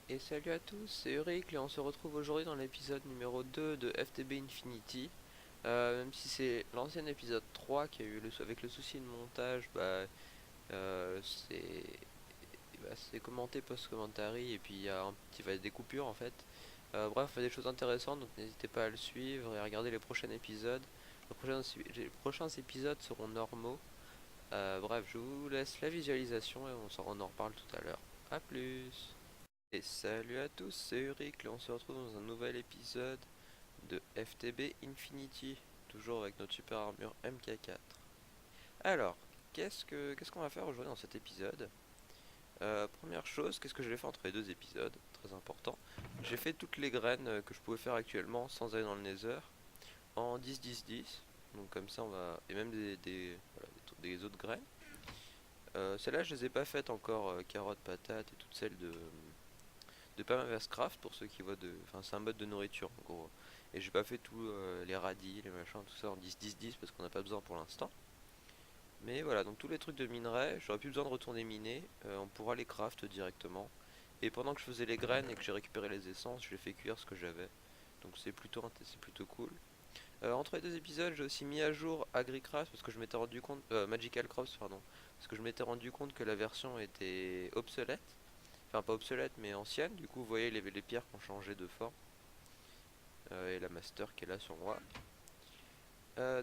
Et salut à tous, c'est Eric et on se retrouve aujourd'hui dans l'épisode numéro 2 de FTB Infinity. Même si c'est l'ancien épisode 3 qui a eu avec le souci de montage, euh, c'est c'est commenté post-commentary et puis il y a des coupures en fait. Bref, on fait des choses intéressantes donc n'hésitez pas à le suivre et à regarder les prochains épisodes. Les prochains épisodes seront normaux. Bref, je vous laisse la visualisation et on en reparle tout à l'heure. A plus! Et salut à tous, c'est Uric, et on se retrouve dans un nouvel épisode de FTB Infinity, toujours avec notre super armure MK4. Alors, qu'est-ce qu'on va faire aujourd'hui dans cet épisode? Première chose, qu'est-ce que je vais faire entre les deux épisodes? Très important. J'ai fait toutes les graines que je pouvais faire actuellement sans aller dans le Nether en 10-10-10. Donc comme ça on va... Et même voilà, des autres graines. Celles-là je les ai pas faites encore, carottes, patates et toutes celles de Permaversecraft pour ceux qui voient de. Enfin, c'est un mode de nourriture en gros. Et j'ai pas fait tous les radis, les machins, tout ça en 10-10-10 parce qu'on n'a pas besoin pour l'instant. Mais voilà, donc tous les trucs de minerai, j'aurais plus besoin de retourner miner, on pourra les craft directement. Et pendant que je faisais les graines et que j'ai récupéré les essences, je les fais cuire ce que j'avais. Donc c'est plutôt cool. Entre les deux épisodes, j'ai aussi mis à jour AgriCraft parce que je m'étais rendu compte, Magical Crops, pardon, parce que je m'étais rendu compte que la version était obsolète. Enfin, pas obsolète, mais ancienne. Du coup, vous voyez les pierres qui ont changé de forme. Et la master qui est là sur moi.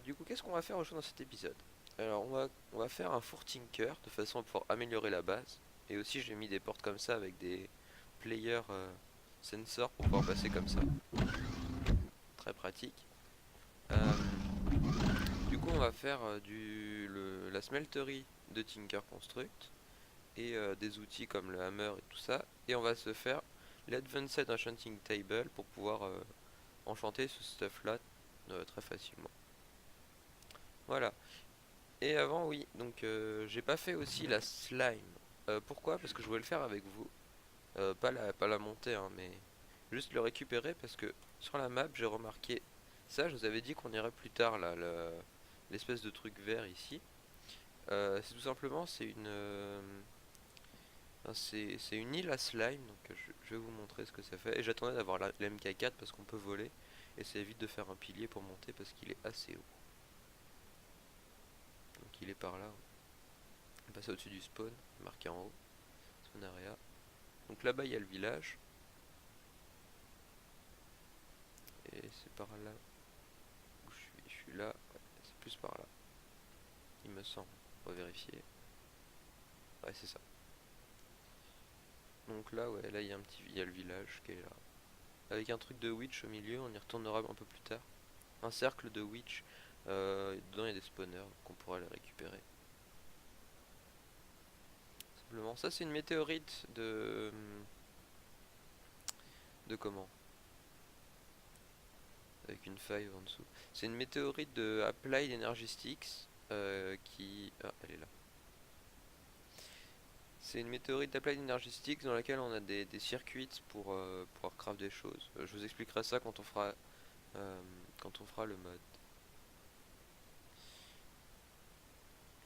Du coup, qu'est-ce qu'on va faire aujourd'hui dans cet épisode? Alors, on va faire un four tinker de façon à pouvoir améliorer la base. Et aussi, j'ai mis des portes comme ça avec des player sensors pour pouvoir passer comme ça. Très pratique. Euh, du coup, on va faire la smelterie de Tinker Construct et des outils comme le hammer et tout ça. Et on va se faire l'Advanced Enchanting Table pour pouvoir enchanter ce stuff là très facilement. Voilà. Et avant, oui, donc j'ai pas fait aussi la slime. Pourquoi? Parce que je voulais le faire avec vous. Pas la monter, hein, mais juste le récupérer parce que sur la map, j'ai remarqué ça. Je vous avais dit qu'on irait plus tard là, l'espèce de truc vert ici. C'est tout simplement, c'est une île à slime. Donc je vais vous montrer ce que ça fait. Et j'attendais d'avoir la MK4 parce qu'on peut voler. Et ça évite de faire un pilier pour monter parce qu'il est assez haut. Donc il est par là. On passe au-dessus du spawn, marqué en haut. Spawn area. Donc là-bas il y a le village. Et c'est par là où je suis. Je suis là. Ouais, c'est plus par là. Il me semble. On va vérifier. Ouais, c'est ça. Donc là, ouais, là il y a le village qui est là. Avec un truc de witch au milieu, on y retournera un peu plus tard. Un cercle de witch. Dedans il y a des spawners, donc on pourra les récupérer. Simplement. Ça c'est une météorite de comment? Avec une faille en dessous. C'est une météorite de Applied Energistics qui... Ah, elle est là. C'est une météorite d'Applied Energistics dans laquelle on a des circuits pour pouvoir craft des choses. Je vous expliquerai ça euh, quand on fera le mode.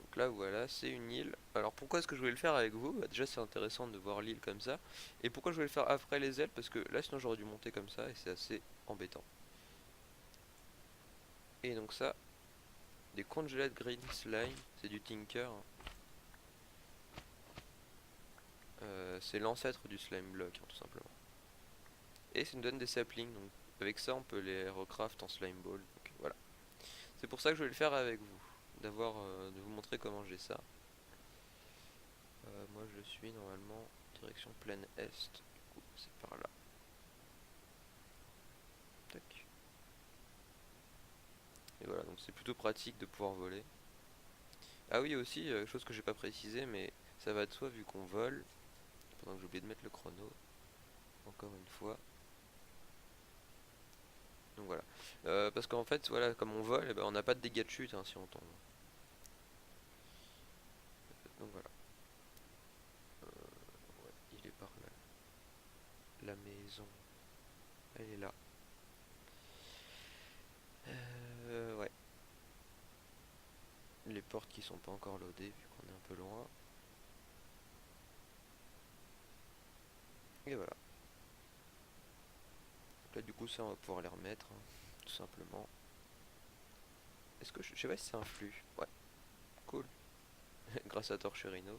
Donc là voilà, c'est une île. Alors pourquoi est-ce que je voulais le faire avec vous? Bah, déjà c'est intéressant de voir l'île comme ça. Et pourquoi je voulais le faire après les ailes? Parce que là sinon j'aurais dû monter comme ça et c'est assez embêtant. Et donc ça, des congeled green slime, c'est du tinker, hein. C'est l'ancêtre du slime block, hein, tout simplement. Et ça nous donne des saplings, donc avec ça on peut les recraft en slime ball. Donc voilà. C'est pour ça que je vais le faire avec vous, de vous montrer comment j'ai ça. Moi je suis normalement direction pleine est, du coup c'est par là. Tac. Et voilà, donc c'est plutôt pratique de pouvoir voler. Ah oui aussi, chose que j'ai pas précisé, mais ça va de soi vu qu'on vole. Pendant que j'ai oublié de mettre le chrono, encore une fois. Donc voilà. Parce qu'en fait, voilà, comme on vole, eh ben, on n'a pas de dégâts de chute hein, si on tombe. Donc voilà. Ouais, il est par là. La maison, elle est là. Ouais. Les portes qui sont pas encore loadées vu qu'on est un peu loin. Et voilà. Là du coup ça on va pouvoir les remettre, hein, tout simplement. Est-ce que je sais pas si c'est un flux. Ouais, cool. Grâce à Torcherino.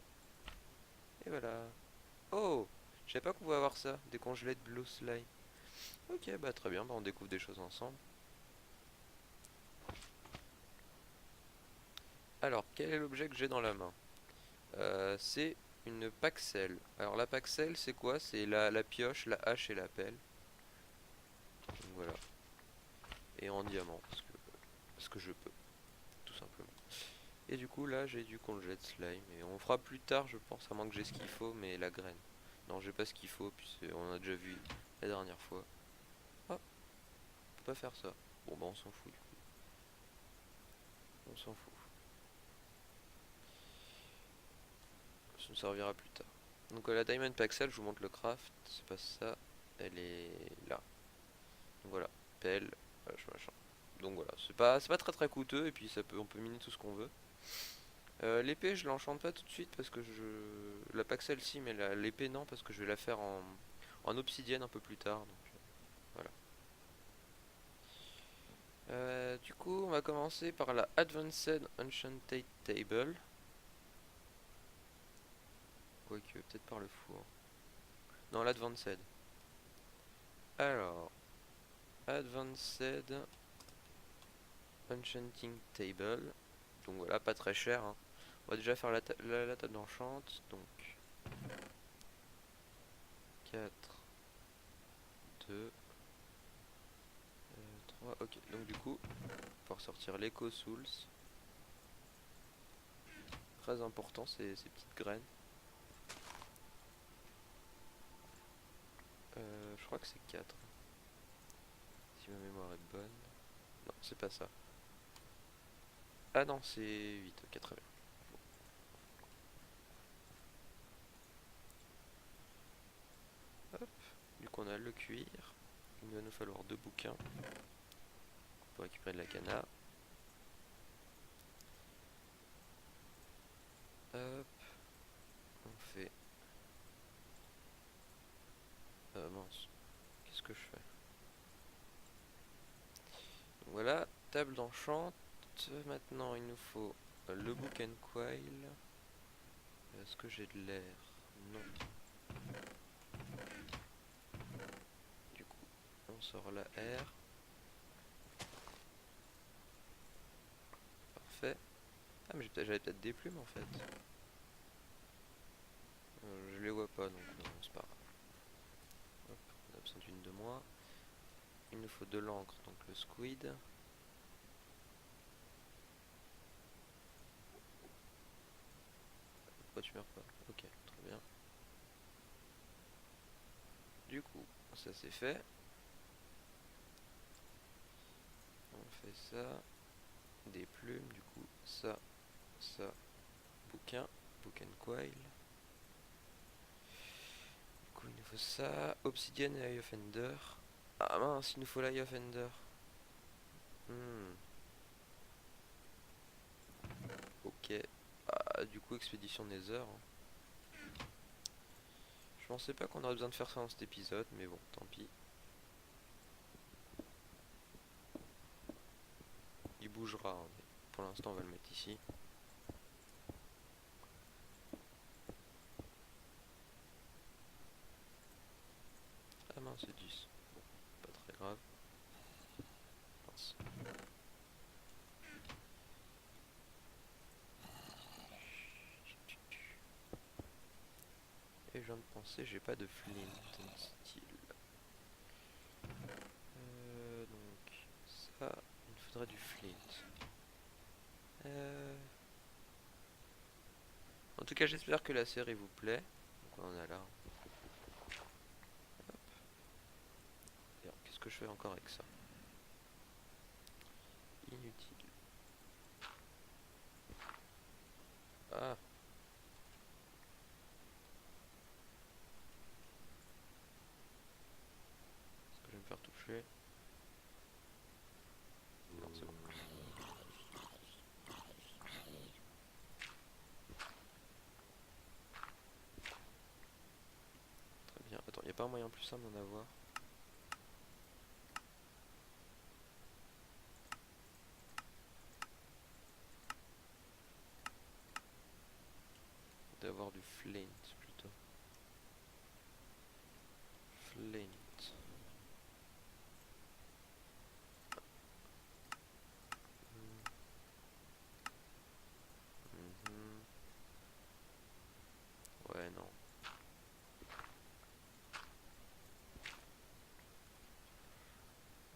Et voilà. Oh, je savais pas qu'on pouvait avoir ça, des congelés de Blue Slime. Ok, bah très bien, bah on découvre des choses ensemble. Alors, quel est l'objet que j'ai dans la main? C'est une Paxel. Alors la Paxel c'est quoi? C'est la pioche, la hache et la pelle. Donc voilà. Et en diamant, parce que je peux, tout simplement. Et du coup là j'ai du congelé de slime. Et on fera plus tard je pense, à moins que j'ai ce qu'il faut, mais la graine. Non j'ai pas ce qu'il faut, puis on a déjà vu la dernière fois. Ah, on peut pas faire ça. Bon bah on s'en fout du coup. On s'en fout. Ça nous servira plus tard. Donc la Diamond Paxel, je vous montre le craft. C'est pas ça. Elle est là. Donc voilà. Pelle, machin. Donc voilà. C'est pas très très coûteux. Et puis on peut miner tout ce qu'on veut. L'épée, je l'enchante pas tout de suite parce que la Paxel si, mais l'épée non, parce que je vais la faire en obsidienne un peu plus tard. Donc voilà. Du coup, on va commencer par la Advanced Enchanted Table. Quoique, peut-être par le four. Non, l'Advanced. Alors, Advanced Enchanting Table. Donc voilà, pas très cher, hein. On va déjà faire la table d'enchante. Donc 4, 2, 3. Ok, donc du coup, pour sortir l'Eco Souls. Très important ces petites graines. Je crois que c'est 4. Si ma mémoire est bonne. Non, c'est pas ça. Ah non, c'est 8. Ok, très bien. Hop. Du coup, on a le cuir. Il va nous falloir 2 bouquins pour récupérer de la cana. Hop. On fait. Mince. Qu'est-ce que je fais? Donc voilà, table d'enchant. Maintenant, il nous faut le book and coil. Est-ce que j'ai de l'air? Non. Du coup, on sort la R. Parfait. Ah, mais j'avais peut-être des plumes en fait. Je les vois pas donc non, c'est pas grave. Hop, on a besoin d'une de moins. Il nous faut de l'encre, donc le squid. Pourquoi tu meurs pas? Ok, très bien. Du coup, ça c'est fait. On fait ça. Des plumes, du coup, ça, bouquin, book and coil. Du coup, il nous faut ça. Obsidienne et Eye of Ender. Ah mince, il nous faut l'Eye of Ender. Ok. Ah, du coup, expédition Nether, hein. Je pensais pas qu'on aurait besoin de faire ça dans cet épisode, mais bon, tant pis. Il bougera, hein, mais pour l'instant, on va le mettre ici. Ah mince, c'est 10. Bon, pas très grave. Mince. Et je viens de penser, j'ai pas de flint steel. Donc, ça, il me faudrait du flint. En tout cas, j'espère que la série vous plaît. Donc, on en a là. Hop. Et alors, qu'est-ce que je fais encore avec ça? Inutile. Ah, est-ce que je vais me faire toucher? Non, c'est bon. Très bien. Attends, il n'y a pas un moyen plus simple d'en avoir? flint plutôt. Flint. Mhm. Ouais, non.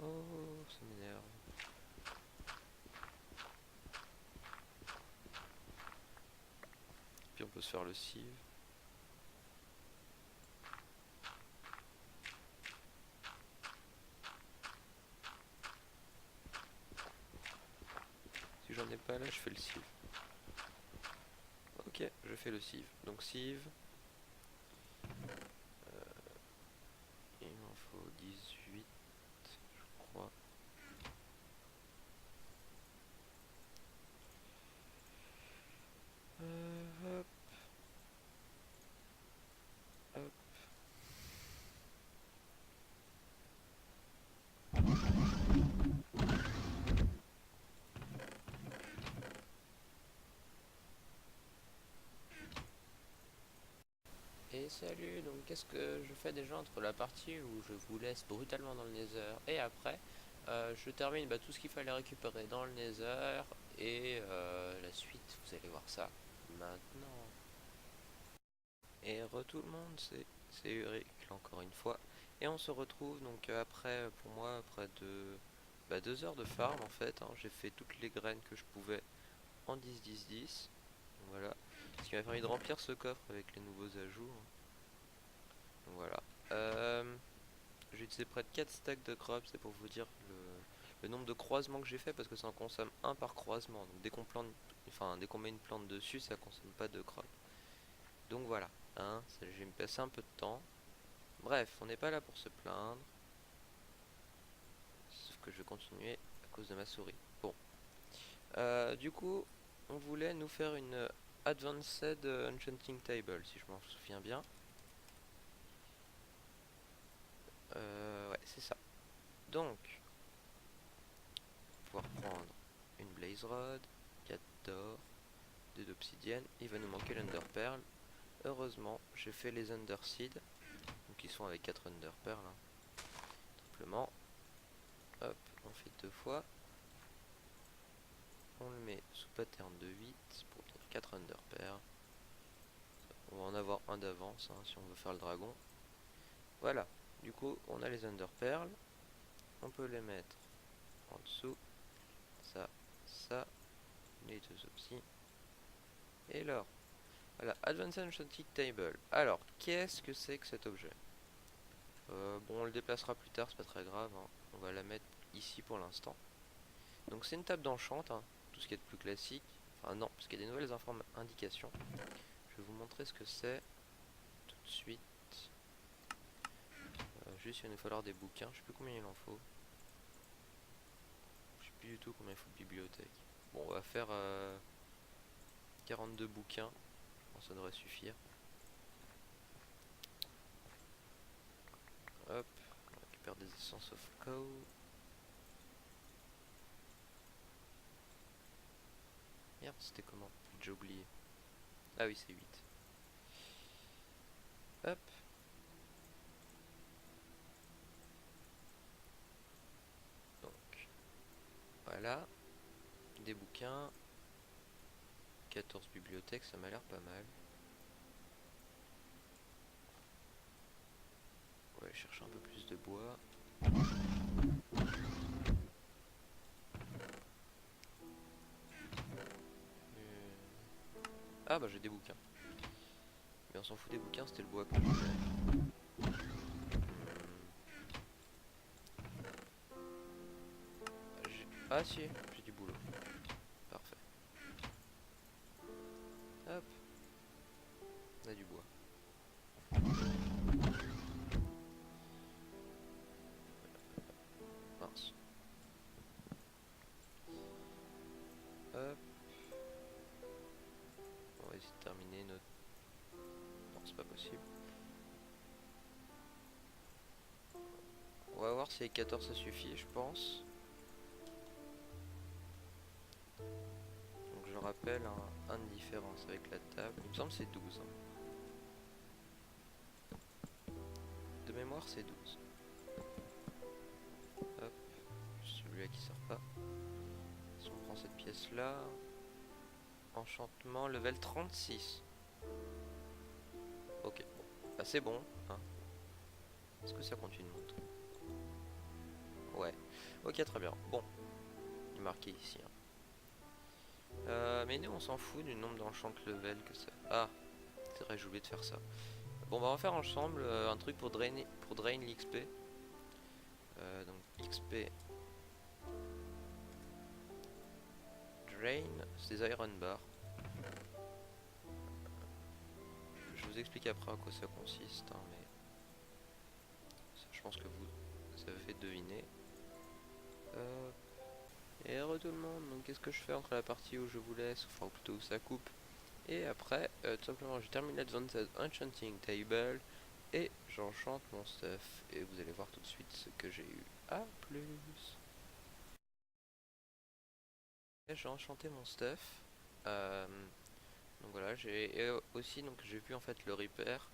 Oh, ça m'énerve. Puis on peut se faire le sieve. Si j'en ai pas là, je fais le sieve. Ok, je fais le sieve. Donc sieve. Il m'en faut 18, je crois. Hop, hop. Et salut, donc qu'est-ce que je fais déjà entre la partie où je vous laisse brutalement dans le Nether et après je termine tout ce qu'il fallait récupérer dans le Nether et la suite, vous allez voir ça maintenant. Et tout le monde, c'est Uric encore une fois. Et on se retrouve donc après, pour moi, après 2 heures de farm en fait, hein. J'ai fait toutes les graines que je pouvais en 10-10-10. Voilà. Ce qui m'a permis de remplir ce coffre avec les nouveaux ajouts, hein. Donc voilà. J'ai utilisé près de 4 stacks de crops, c'est pour vous dire le nombre de croisements que j'ai fait parce que ça en consomme un par croisement. Donc dès qu'on met une plante dessus, ça consomme pas de crops. Donc voilà, hein, je vais me passer un peu de temps. Bref, on n'est pas là pour se plaindre. Sauf que je vais continuer à cause de ma souris. Bon. Du coup, on voulait nous faire une Advanced Enchanting Table, si je m'en souviens bien. Ouais, c'est ça. Donc, pouvoir prendre une Blaze Rod, 4 d'or, 2 d'obsidienne. Il va nous manquer l'Under Pearl. Heureusement, j'ai fait les Underseed. Donc, ils sont avec 4 Under Pearl. Hein. Simplement. Hop, on fait 2 fois. On le met sous pattern de 8 pour obtenir 4 Under Pearl. On va en avoir un d'avance hein, si on veut faire le dragon. Voilà, du coup on a les Under Pearl. On peut les mettre en dessous. Ça, les deux opsis. Et alors, voilà, Advanced Enchanting Table. Alors, qu'est-ce que c'est que cet objet? Bon, on le déplacera plus tard, c'est pas très grave, hein. On va la mettre ici pour l'instant. Donc c'est une table d'enchant, hein, tout ce qui est de plus classique. Enfin non, parce qu'il y a des nouvelles indications. Je vais vous montrer ce que c'est tout de suite. Juste, il va nous falloir des bouquins. Je sais plus combien il en faut. Je sais plus du tout combien il faut de bibliothèque. Bon, on va faire 42 bouquins. Je pense que ça devrait suffire. Hop, on récupère des essences of cow. Merde, c'était comment? J'ai oublié. Ah oui, c'est 8. Hop. Donc, voilà. Des bouquins. 14 bibliothèques, ça m'a l'air pas mal. On va aller chercher un peu plus de bois. Ah bah j'ai des bouquins. Mais on s'en fout des bouquins, c'était le bois que je voulais. Ah si, j'ai du boulot. Parfait. Hop. On a du bois. Mince. Hop. On va essayer de terminer notre... Non, c'est pas possible. On va voir si avec 14 ça suffit, je pense. Donc je rappelle un de différence avec la table. Il me semble que c'est 12. Hein. mémoire c'est 12. Hop, celui-là qui sort pas. Si on prend cette pièce là, enchantement level 36. Ok, bon, bah c'est bon, hein. Est-ce que ça compte une montre? Ouais, ok très bien, bon, il est marqué ici, hein. Mais nous on s'en fout du nombre d'enchant level que ça... Ah, c'est vrai j'ai oublié de faire ça. Bon bah on va faire ensemble un truc pour drain l'XP. Donc XP Drain, c'est des iron bars. Je vous explique après à quoi ça consiste, hein, mais ça, je pense que vous avez deviner. Et heureux tout le monde, donc qu'est-ce que je fais entre la partie où je vous laisse, enfin plutôt où ça coupe, et après, tout simplement je termine l'Advanced Enchanting Table, et j'enchante mon stuff, et vous allez voir tout de suite ce que j'ai eu. A plus. J'ai enchanté mon stuff. Euh, donc voilà, j'ai aussi donc j'ai vu en fait le repair.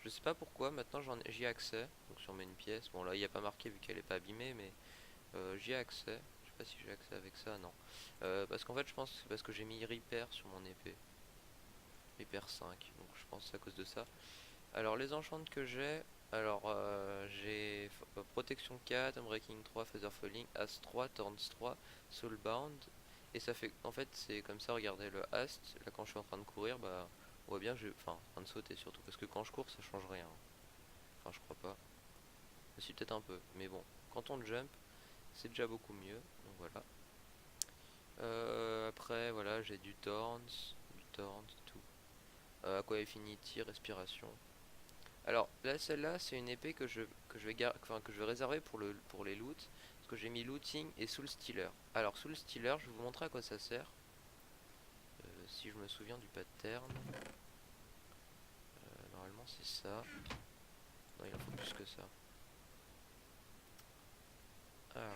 Je sais pas pourquoi, maintenant j'y ai accès. Donc sur une pièce, bon là il n'y a pas marqué vu qu'elle est pas abîmée, mais j'y ai accès. Je sais pas si j'ai accès avec ça, non. Parce qu'en fait je pense que c'est parce que j'ai mis repair sur mon épée. Repair 5, donc je pense que c'est à cause de ça. Alors les enchantes que j'ai, alors j'ai protection 4, Unbreaking 3, Feather Falling, As 3, Thorns 3, Soulbound. Et ça fait, en fait c'est comme ça, regardez le Ast, là quand je suis en train de courir, bah on voit bien, enfin en train de sauter surtout, parce que quand je cours ça change rien. Enfin je crois pas, si peut-être un peu, mais bon, quand on jump c'est déjà beaucoup mieux, donc voilà. Après voilà j'ai du Thorns, tout. Aqua Affinity, Respiration. Alors là celle-là c'est une épée que je vais réserver pour les loots. Parce que j'ai mis looting et soul stealer. Alors soul stealer je vais vous montrer à quoi ça sert. Si je me souviens du pattern. Normalement c'est ça. Non il en faut plus que ça. Alors.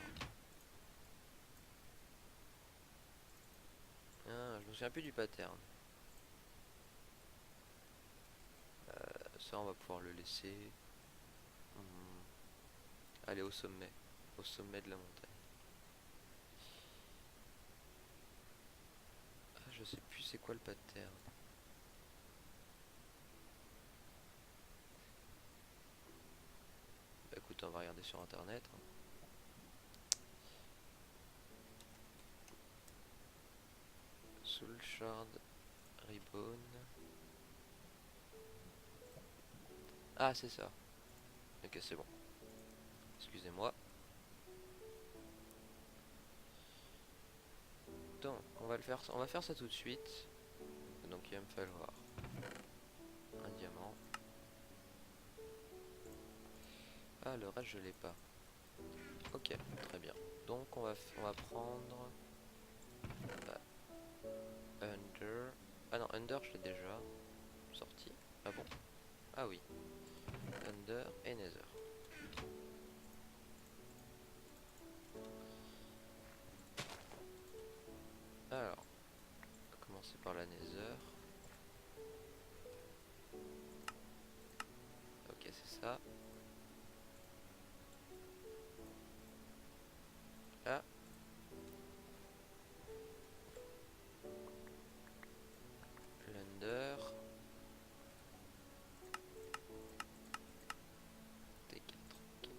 Ah, je me souviens plus du pattern. Ça on va pouvoir le laisser. Aller au sommet. Au sommet de la montagne. Ah, je sais plus c'est quoi le pattern. Bah écoute on va regarder sur internet, hein. Soul Shard, Ribbon. Ah c'est ça. Ok c'est bon. Excusez-moi. Donc on va faire ça tout de suite. Donc il va me falloir un diamant. Ah le reste je l'ai pas. Ok très bien. Donc on va prendre Under. Ah non Under je l'ai déjà sorti. Ah bon? Ah oui. Under et Nether. Alors on va commencer par la Nether. Ok c'est ça. Ah l'Under. T4. Ok.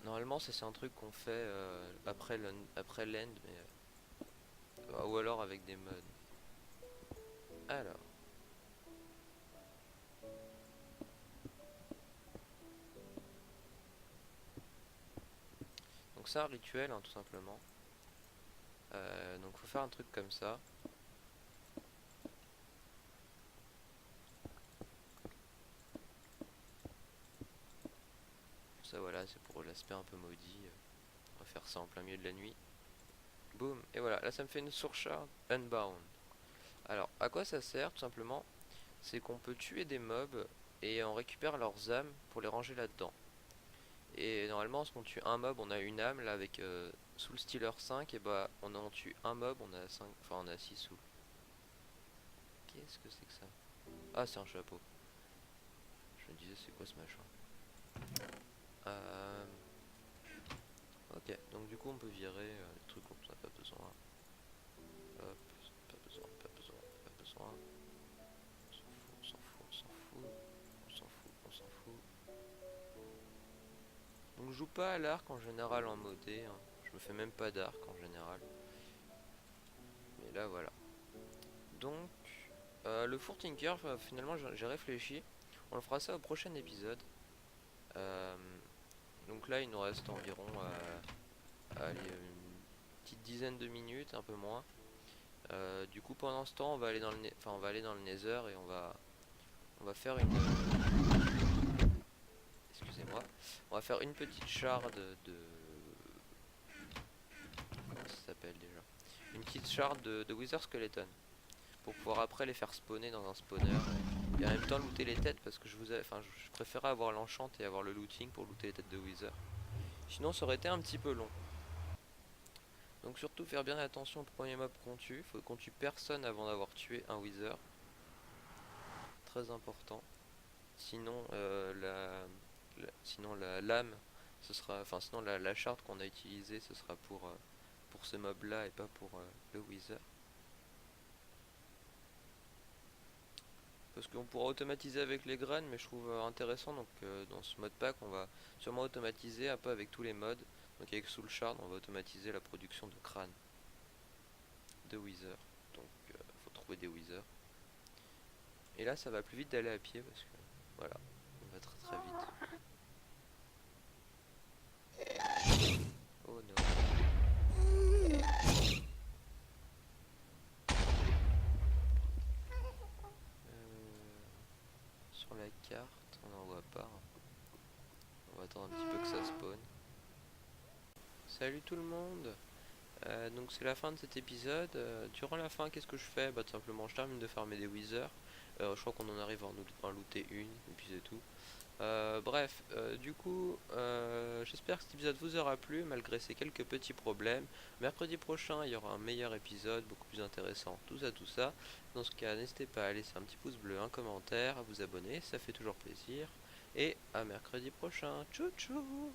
Normalement ça c'est un truc qu'on fait après l'end mais ou alors avec des mods. Alors. Donc c'est un rituel hein, tout simplement. Donc faut faire un truc comme ça. Ça voilà, c'est pour l'aspect un peu maudit. On va faire ça en plein milieu de la nuit. Boum, et voilà, là ça me fait une surcharge unbound. Alors, à quoi ça sert tout simplement? C'est qu'on peut tuer des mobs et on récupère leurs âmes pour les ranger là-dedans. Et normalement, si on tue un mob, on a une âme. Là, avec Soul Stealer 5, et bah on en tue un mob, on a 5, enfin on a 6 souls. Qu'est-ce que c'est que ça? Ah, c'est un chapeau. Je me disais, c'est quoi ce machin? Euh, ok, donc du coup, on peut virer les trucs dont on n'a pas besoin. Hop, pas besoin, pas besoin, pas besoin. On s'en fout, on s'en fout, on s'en fout, on s'en fout. Donc je joue pas à l'arc en général en modé, hein. Je me fais même pas d'arc en général. Mais là voilà. Donc le four tinker, finalement j'ai réfléchi. On le fera ça au prochain épisode. Euh, donc là il nous reste environ allez, une petite dizaine de minutes, un peu moins. Du coup pendant ce temps on va aller dans le on va aller dans le Nether et on va faire une excusez-moi, on va faire une petite shard de comment ça s'appelle déjà? Une petite shard de Wither Skeleton pour pouvoir après les faire spawner dans un spawner et en même temps looter les têtes parce que je préférais avoir l'enchant et avoir le looting pour looter les têtes de Wither. Sinon ça aurait été un petit peu long. Donc surtout faire bien attention au premier mob qu'on tue. Faut qu'on tue personne avant d'avoir tué un Wither. Très important. Sinon sinon la lame ce sera. Enfin sinon la charte qu'on a utilisée ce sera pour ce mob là et pas pour le Wither. Parce qu'on pourra automatiser avec les graines, mais je trouve intéressant. Donc dans ce mode pack, on va sûrement automatiser un peu avec tous les modes. Donc avec Soul Shard, on va automatiser la production de crânes, de Wither. Donc faut trouver des Wither. Et là, ça va plus vite d'aller à pied parce que voilà, on va très très vite. Oh non. Sur la carte, on n'en voit pas. On va attendre un petit peu que ça spawn. Salut tout le monde. Donc c'est la fin de cet épisode. Durant la fin, qu'est-ce que je fais? Bah tout simplement, je termine de farmer des Wither. Je crois qu'on en arrive à en looter une, et puis c'est tout. Bref, du coup, j'espère que cet épisode vous aura plu, malgré ces quelques petits problèmes. Mercredi prochain, il y aura un meilleur épisode, beaucoup plus intéressant, tout ça, tout ça. Dans ce cas, n'hésitez pas à laisser un petit pouce bleu, un commentaire, à vous abonner, ça fait toujours plaisir. Et à mercredi prochain. Tchou tchou!